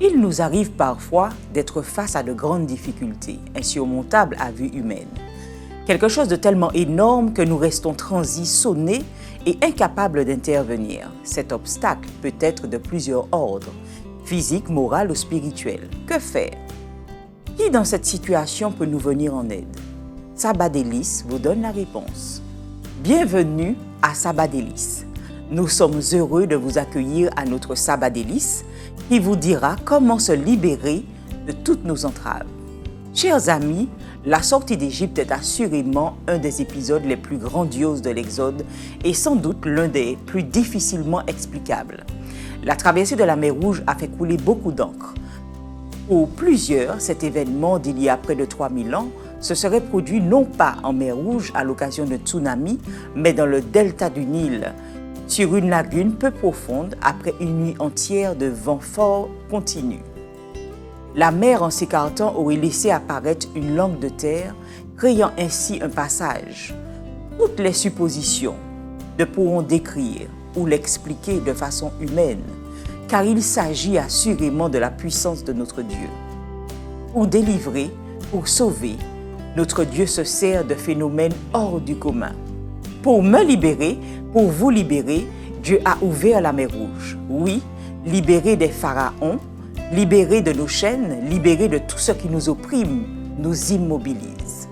Il nous arrive parfois d'être face à de grandes difficultés, insurmontables à vue humaine. Quelque chose de tellement énorme que nous restons transis, sonnés et incapables d'intervenir. Cet obstacle peut être de plusieurs ordres, physique, moral ou spirituel. Que faire? Qui dans cette situation peut nous venir en aide? Sabbat Délices vous donne la réponse. Bienvenue à Sabbat Délices. Nous sommes heureux de vous accueillir à notre Sabbat Délices qui vous dira comment se libérer de toutes nos entraves. Chers amis, la sortie d'Égypte est assurément un des épisodes les plus grandioses de l'Exode et sans doute l'un des plus difficilement explicables. La traversée de la mer Rouge a fait couler beaucoup d'encre. Pour plusieurs, cet événement d'il y a près de 3000 ans se serait produit non pas en mer Rouge à l'occasion d'un tsunami, mais dans le delta du Nil, sur une lagune peu profonde après une nuit entière de vent fort continu. La mer en s'écartant aurait laissé apparaître une langue de terre, créant ainsi un passage. Toutes les suppositions ne pourront décrire ou l'expliquer de façon humaine, car il s'agit assurément de la puissance de notre Dieu. Pour délivrer, pour sauver, notre Dieu se sert de phénomènes hors du commun. Pour me libérer, pour vous libérer, Dieu a ouvert la mer Rouge. Oui, libéré des pharaons, libéré de nos chaînes, libéré de tout ce qui nous opprime, nous immobilise.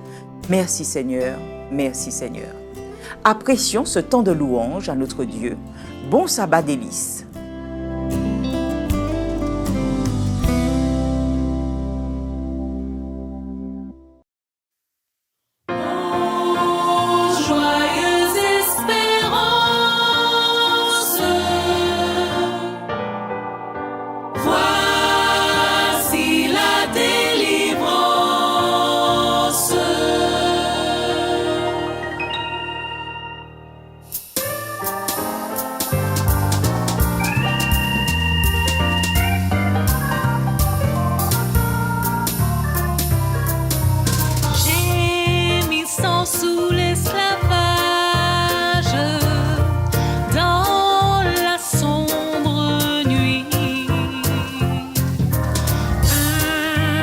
Merci Seigneur, merci Seigneur. Apprécions ce temps de louange à notre Dieu. Bon sabbat délices. Sous l'esclavage, dans la sombre nuit,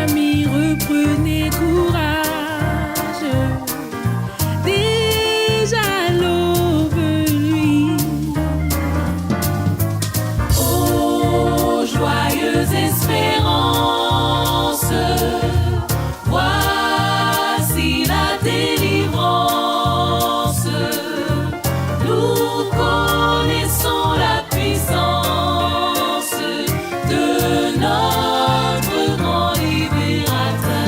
amis, reprenez courage, déjà l'aube nuit. Ô joyeuse espérance, voici la délivrance. Nous connaissons la puissance de notre grand libérateur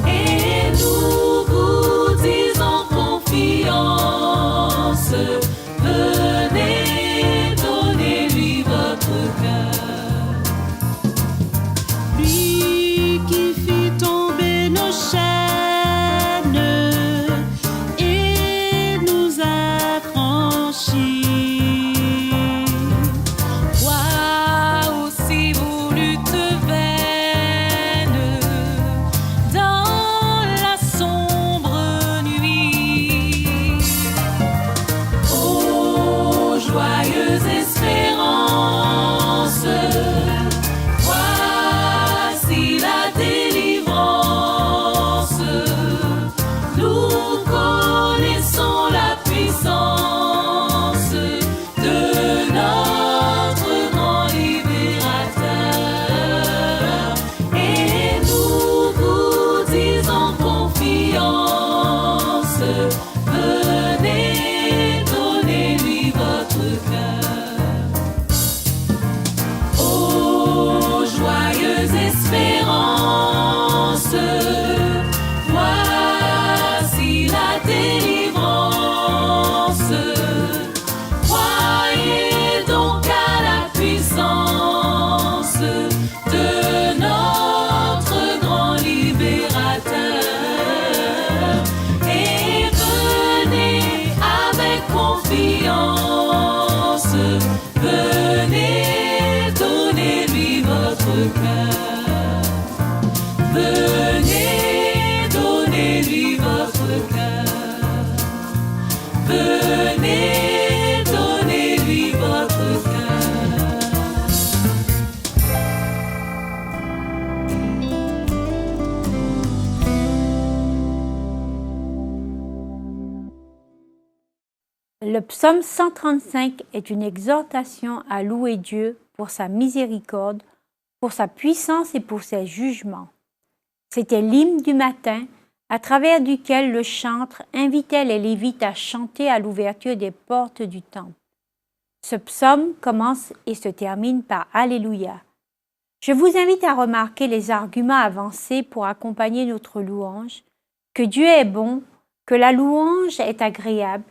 et nous vous disons confiance. Venez, donnez-lui votre cœur. Lui qui fit tomber nos chaînes et nous affranchit. Toi aussi vos luttes vaines dans la sombre nuit. Ô joyeuse espérance, voici la délivrance. Nous connaissons la puissance de notre grand libérateur et nous vous disons confiance. Venez, donnez-lui votre cœur. psaume 135 est une exhortation à louer Dieu pour sa miséricorde, pour sa puissance et pour ses jugements. C'était l'hymne du matin, à travers duquel le chantre invitait les Lévites à chanter à l'ouverture des portes du temple. Ce psaume commence et se termine par Alléluia. Je vous invite à remarquer les arguments avancés pour accompagner notre louange, que Dieu est bon, que la louange est agréable,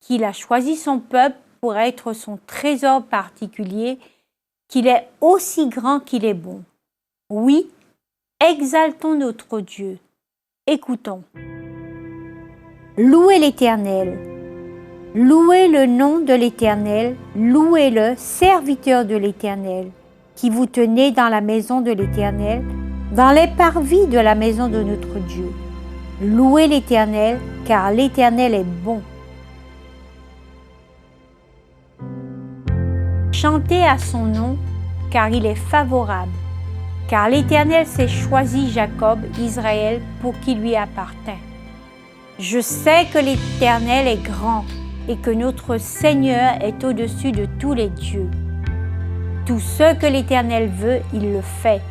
qu'il a choisi son peuple pour être son trésor particulier, qu'il est aussi grand qu'il est bon. Oui, exaltons notre Dieu. Écoutons. Louez l'Éternel. Louez le nom de l'Éternel, louez-le, serviteur de l'Éternel, qui vous tenez dans la maison de l'Éternel, dans les parvis de la maison de notre Dieu. Louez l'Éternel, car l'Éternel est bon. Chantez à son nom, car il est favorable. Car l'Éternel s'est choisi Jacob, Israël, pour qui lui appartint. Je sais que l'Éternel est grand et que notre Seigneur est au-dessus de tous les dieux. Tout ce que l'Éternel veut, il le fait,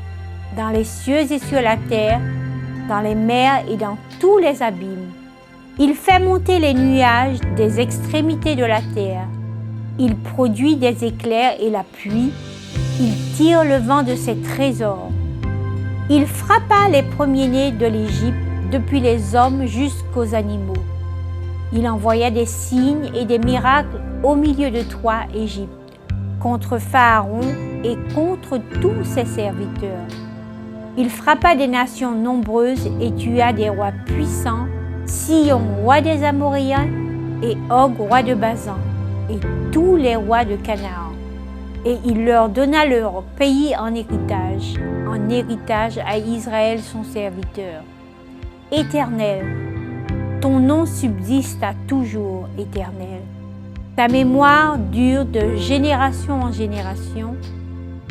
dans les cieux et sur la terre, dans les mers et dans tous les abîmes. Il fait monter les nuages des extrémités de la terre. Il produit des éclairs et la pluie. Il tire le vent de ses trésors. Il frappa les premiers-nés de l'Égypte, depuis les hommes jusqu'aux animaux. Il envoya des signes et des miracles au milieu de toi, Égypte, contre Pharaon et contre tous ses serviteurs. Il frappa des nations nombreuses et tua des rois puissants, Sihon, roi des Amoréens, et Og, roi de Basan, et tous les rois de Canaan. Et il leur donna leur pays en héritage à Israël son serviteur. Éternel, ton nom subsiste à toujours, Éternel. Ta mémoire dure de génération en génération,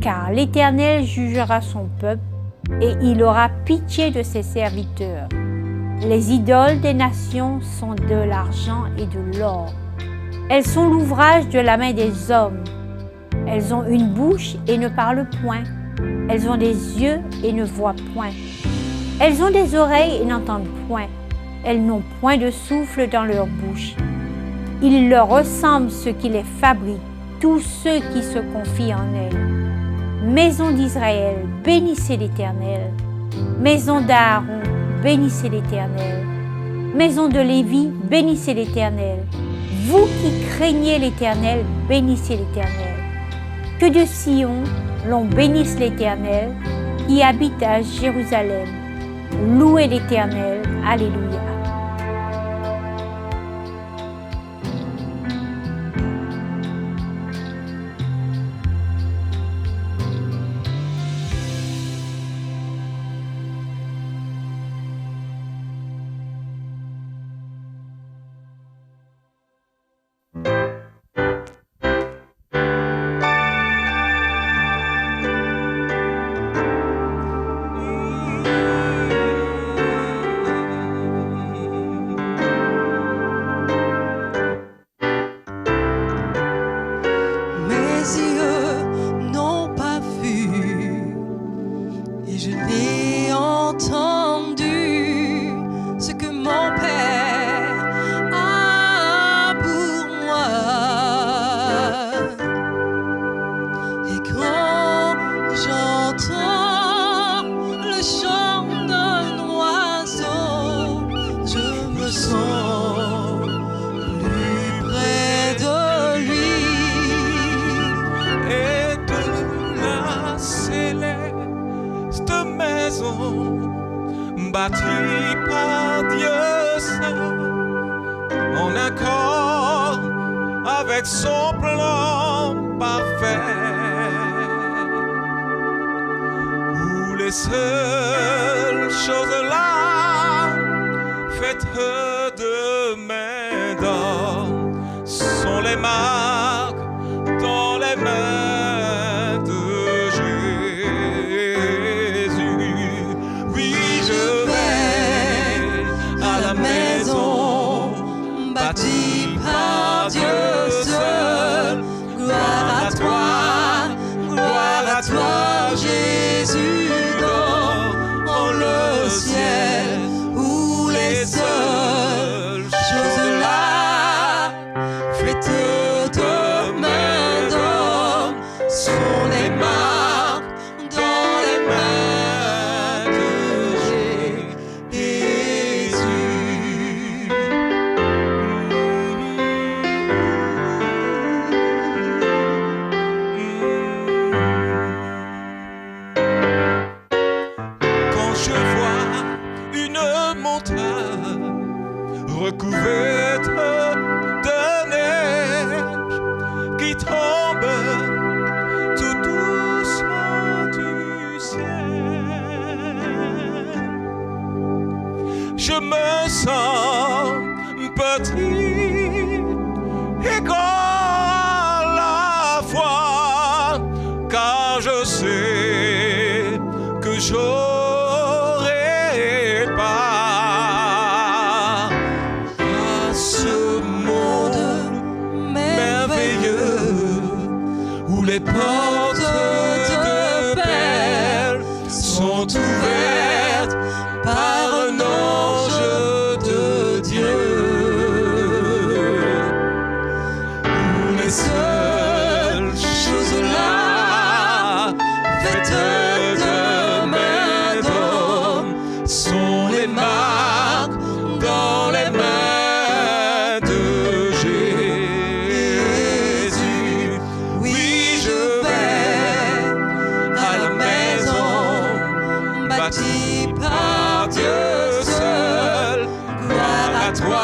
car l'Éternel jugera son peuple et il aura pitié de ses serviteurs. Les idoles des nations sont de l'argent et de l'or. Elles sont l'ouvrage de la main des hommes. Elles ont une bouche et ne parlent point. Elles ont des yeux et ne voient point. Elles ont des oreilles et n'entendent point. Elles n'ont point de souffle dans leur bouche. Il leur ressemble ceux qui les fabriquent, tous ceux qui se confient en elles. Maison d'Israël, bénissez l'Éternel. Maison d'Aaron, bénissez l'Éternel. Maison de Lévi, bénissez l'Éternel. Vous qui craignez l'Éternel, bénissez l'Éternel. Que de Sion, l'on bénisse l'Éternel, qui habite à Jérusalem. Louez l'Éternel, Alléluia. Bâti par Dieu seul, en accord avec son plan parfait, où les seules choses là faites de main d'homme sont les marques dans les mains de Jésus. Oui, je vais à la maison bâtie par Dieu. qui tombe tout doucement du ciel. Je me sens petit et grand à la fois, car je sais que j'aurai part à ce monde merveilleux où les portes de paix sont ouvertes par un ange de Dieu. Où les seules choses là faites de main d'homme sont les marques dans les mains de Jésus. Oui, je vais à la maison bâtie par Dieu seul. Gloire à toi,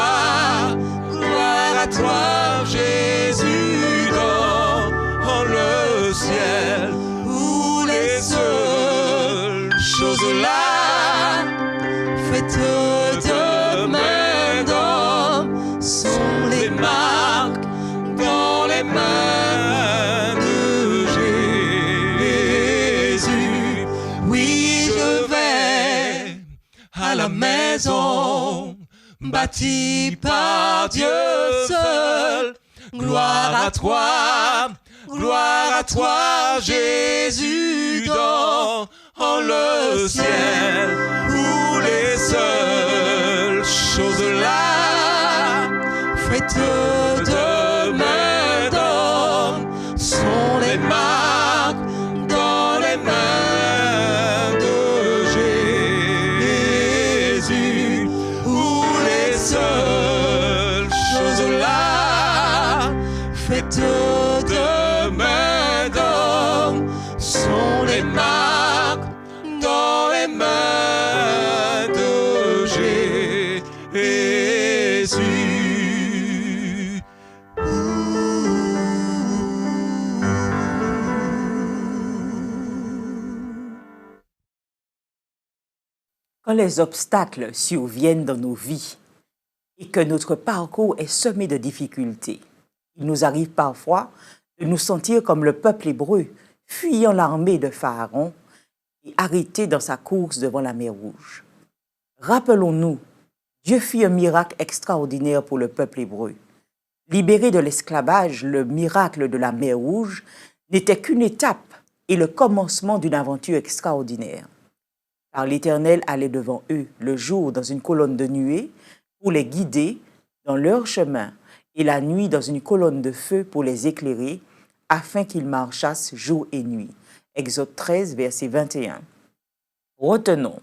Jésus, dans le ciel, où les seules choses là faites de main d'homme sont les marques dans les mains de Jésus. Oui, je vais à la maison bâtie par Dieu seul. Gloire à toi, Jésus, dans le ciel, où les seules choses là faites de main d'homme sont les marques dans les mains de Jésus, où les seules choses là faites de main d'homme sont les marques dans les mains de Jésus. Quand les obstacles surviennent dans nos vies et que notre parcours est semé de difficultés, il nous arrive parfois de nous sentir comme le peuple hébreu, fuyant l'armée de Pharaon et arrêté dans sa course devant la mer Rouge. Rappelons-nous, Dieu fit un miracle extraordinaire pour le peuple hébreu. Libéré de l'esclavage, le miracle de la mer Rouge n'était qu'une étape et le commencement d'une aventure extraordinaire. Car l'Éternel allait devant eux le jour dans une colonne de nuée pour les guider dans leur chemin et la nuit dans une colonne de feu pour les éclairer afin qu'ils marchassent jour et nuit. Exode 13, verset 21. Retenons,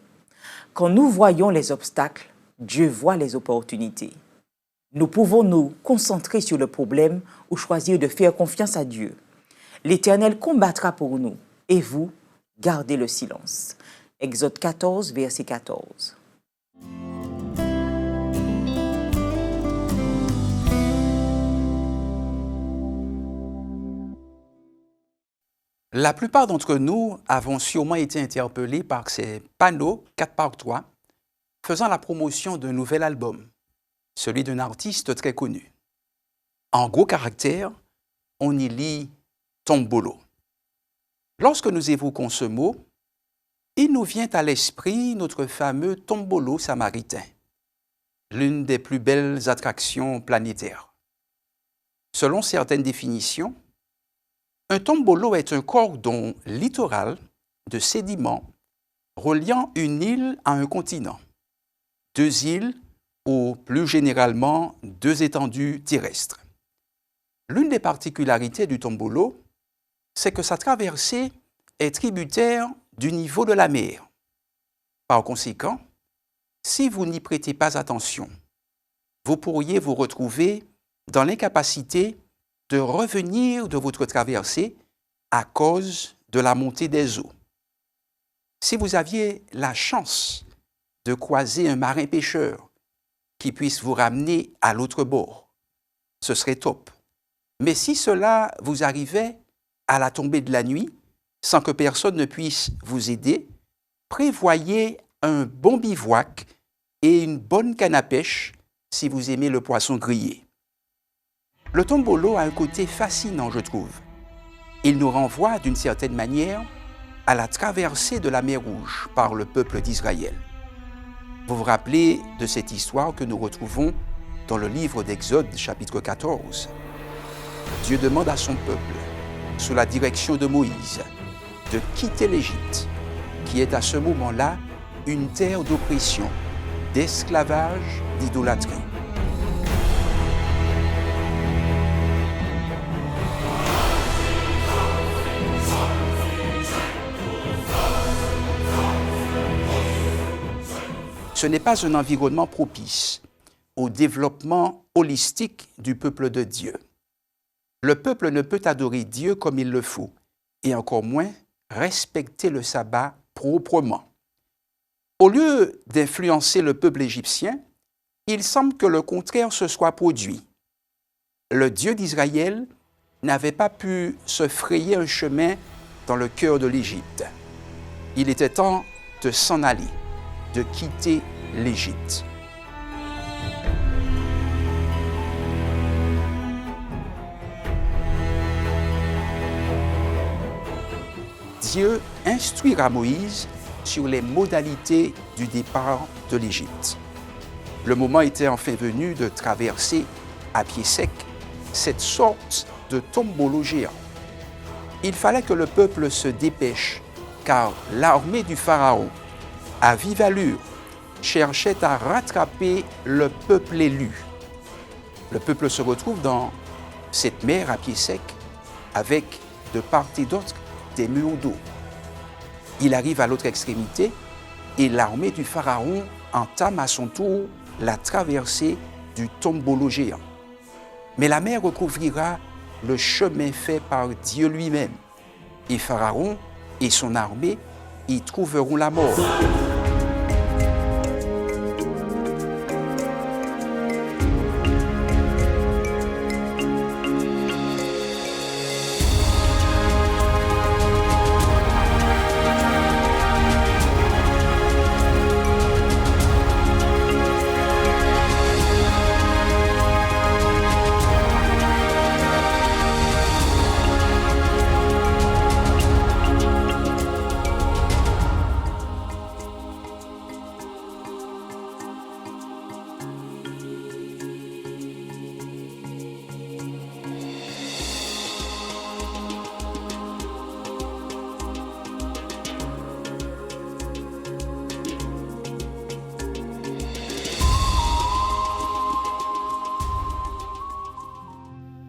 quand nous voyons les obstacles, Dieu voit les opportunités. Nous pouvons nous concentrer sur le problème ou choisir de faire confiance à Dieu. L'Éternel combattra pour nous et vous, gardez le silence. Exode 14, verset 14. La plupart d'entre nous avons sûrement été interpellés par ces panneaux 4x3 faisant la promotion d'un nouvel album, celui d'un artiste très connu. En gros caractères, on y lit « Tombolo ». Lorsque nous évoquons ce mot, il nous vient à l'esprit notre fameux tombolo samaritain, l'une des plus belles attractions planétaires. Selon certaines définitions, un tombolo est un cordon littoral de sédiments reliant une île à un continent, deux îles ou plus généralement deux étendues terrestres. L'une des particularités du tombolo, c'est que sa traversée est tributaire du niveau de la mer. Par conséquent, si vous n'y prêtez pas attention, vous pourriez vous retrouver dans l'incapacité de revenir de votre traversée à cause de la montée des eaux. Si vous aviez la chance de croiser un marin pêcheur qui puisse vous ramener à l'autre bord, ce serait top. Mais si cela vous arrivait à la tombée de la nuit, sans que personne ne puisse vous aider, prévoyez un bon bivouac et une bonne canne à pêche si vous aimez le poisson grillé. Le tombolo a un côté fascinant, je trouve. Il nous renvoie d'une certaine manière à la traversée de la mer Rouge par le peuple d'Israël. Vous vous rappelez de cette histoire que nous retrouvons dans le livre d'Exode, chapitre 14. Dieu demande à son peuple, sous la direction de Moïse, de quitter l'Égypte, qui est à ce moment-là une terre d'oppression, d'esclavage, d'idolâtrie. Ce n'est pas un environnement propice au développement holistique du peuple de Dieu. Le peuple ne peut adorer Dieu comme il le faut, et encore moins respecter le sabbat proprement. Au lieu d'influencer le peuple égyptien, il semble que le contraire se soit produit. Le Dieu d'Israël n'avait pas pu se frayer un chemin dans le cœur de l'Égypte. Il était temps de s'en aller, de quitter l'Égypte. Dieu instruira Moïse sur les modalités du départ de l'Égypte. Le moment était enfin venu de traverser à pied sec cette sorte de tombolo géant. Il fallait que le peuple se dépêche, car l'armée du Pharaon, à vive allure, cherchait à rattraper le peuple élu. Le peuple se retrouve dans cette mer à pied sec, avec de part et d'autre des murs d'eau. Il arrive à l'autre extrémité et l'armée du Pharaon entame à son tour la traversée du tombolo géant. Mais la mer recouvrira le chemin fait par Dieu lui-même, et Pharaon et son armée y trouveront la mort.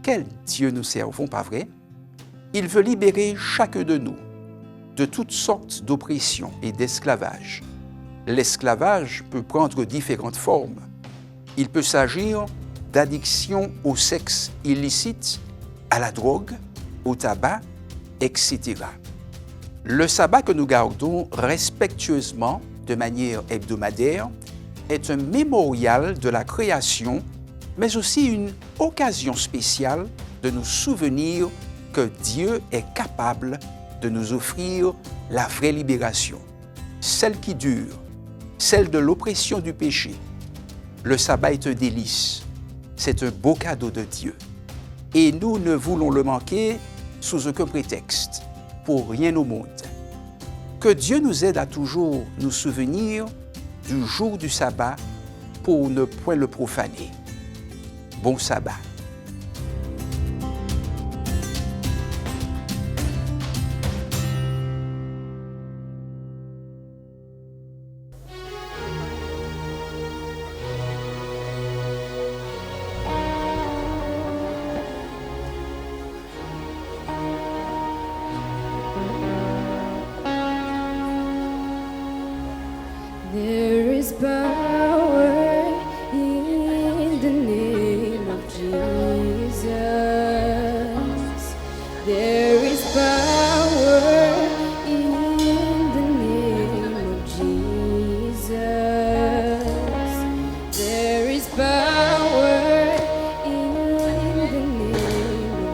Quel Dieu nous servons, pas vrai? Il veut libérer chacun de nous de toutes sortes d'oppressions et d'esclavage. L'esclavage peut prendre différentes formes. Il peut s'agir d'addiction au sexe illicite, à la drogue, au tabac, etc. Le sabbat que nous gardons respectueusement de manière hebdomadaire est un mémorial de la création, mais aussi une occasion spéciale de nous souvenir que Dieu est capable de nous offrir la vraie libération, celle qui dure, celle de l'oppression du péché. Le sabbat est un délice, c'est un beau cadeau de Dieu. Et nous ne voulons le manquer sous aucun prétexte, pour rien au monde. Que Dieu nous aide à toujours nous souvenir du jour du sabbat pour ne point le profaner. Bon sabbat. There is power in the name of Jesus. There is power in the name of Jesus. There is power in the name of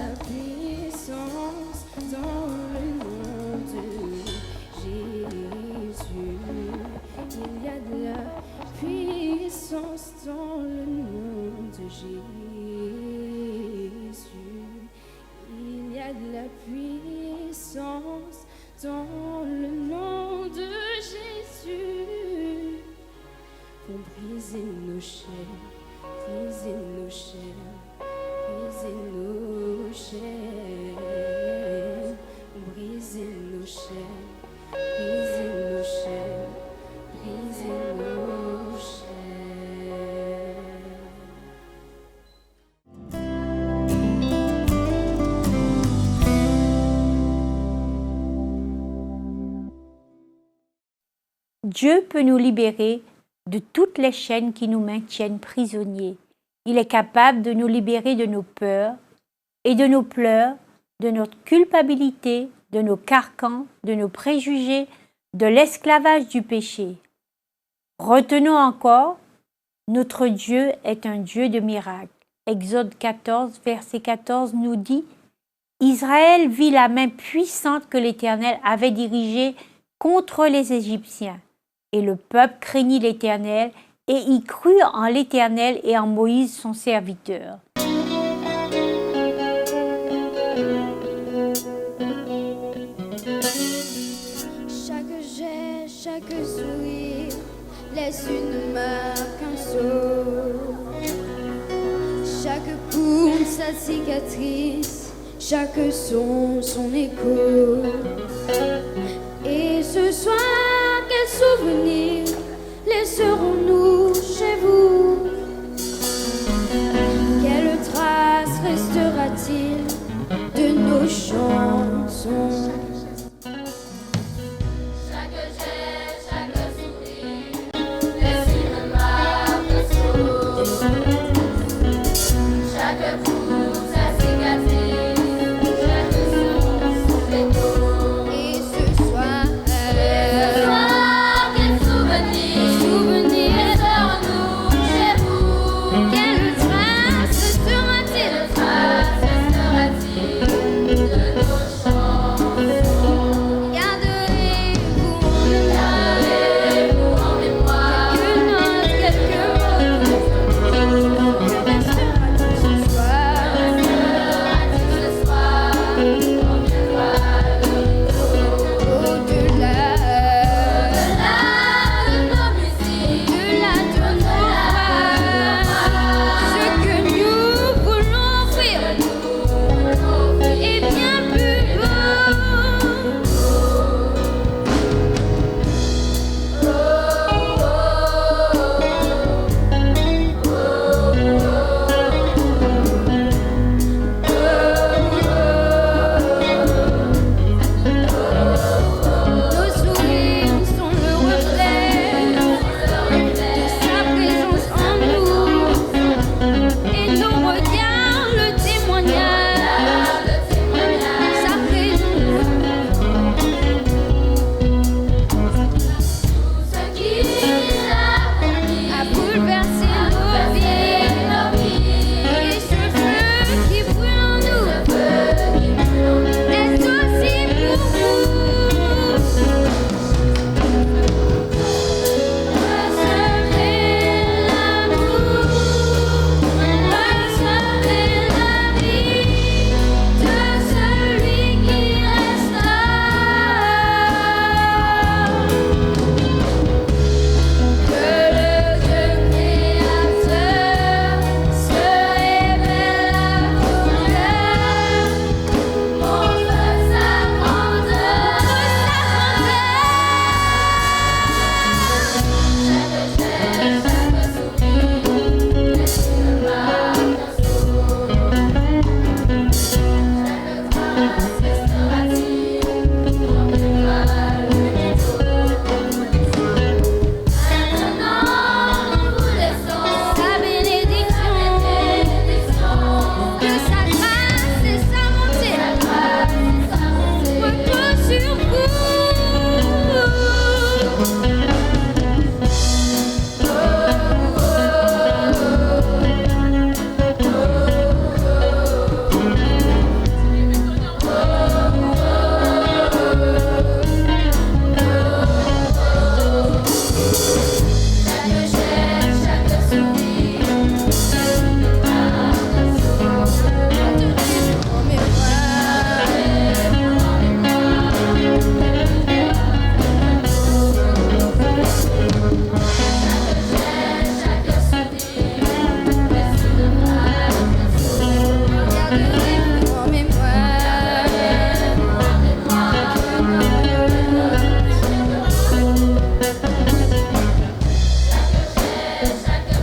la puissance dans le nom de Jésus. Il y a de la puissance dans le nom de Jésus. Il y a de la puissance dans le nom de Jésus. Pour briser nos chaînes, briser nos chaînes, briser nos chaînes, briser nos chaînes, briser nos chaînes, briser nos chaînes. Dieu peut nous libérer de toutes les chaînes qui nous maintiennent prisonniers. Il est capable de nous libérer de nos peurs et de nos pleurs, de notre culpabilité, de nos carcans, de nos préjugés, de l'esclavage du péché. Retenons encore, notre Dieu est un Dieu de miracles. Exode 14, verset 14 nous dit « Israël vit la main puissante que l'Éternel avait dirigée contre les Égyptiens. Et le peuple craignit l'Éternel et y crut en l'Éternel et en Moïse son serviteur. » Chaque geste, chaque sourire laisse une marque, un sceau. Chaque coup, sa cicatrice, chaque son, son écho. Et ce soir, quel souvenir laisserons-nous chez vous? Quelle trace restera-t-il de nos chansons? Chaque geste, chaque sourire laisse une marque, un sceau. Chaque coup, sa cicatrice, chaque son, son écho. Et ce soir,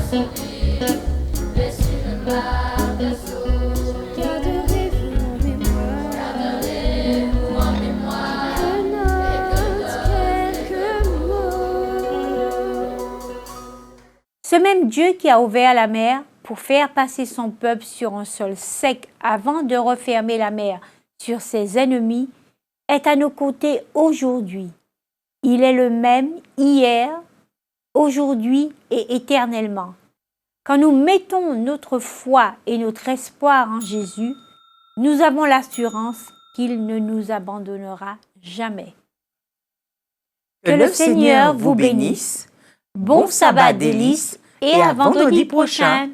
Garderez-vous en mémoire, je note quelques mots. Ce même Dieu qui a ouvert la mer pour faire passer son peuple sur un sol sec avant de refermer la mer sur ses ennemis est à nos côtés aujourd'hui. Il est le même hier, aujourd'hui et éternellement. Quand nous mettons notre foi et notre espoir en Jésus, nous avons l'assurance qu'il ne nous abandonnera jamais. Que le Seigneur vous bénisse. Bon sabbat délices et à vendredi prochain.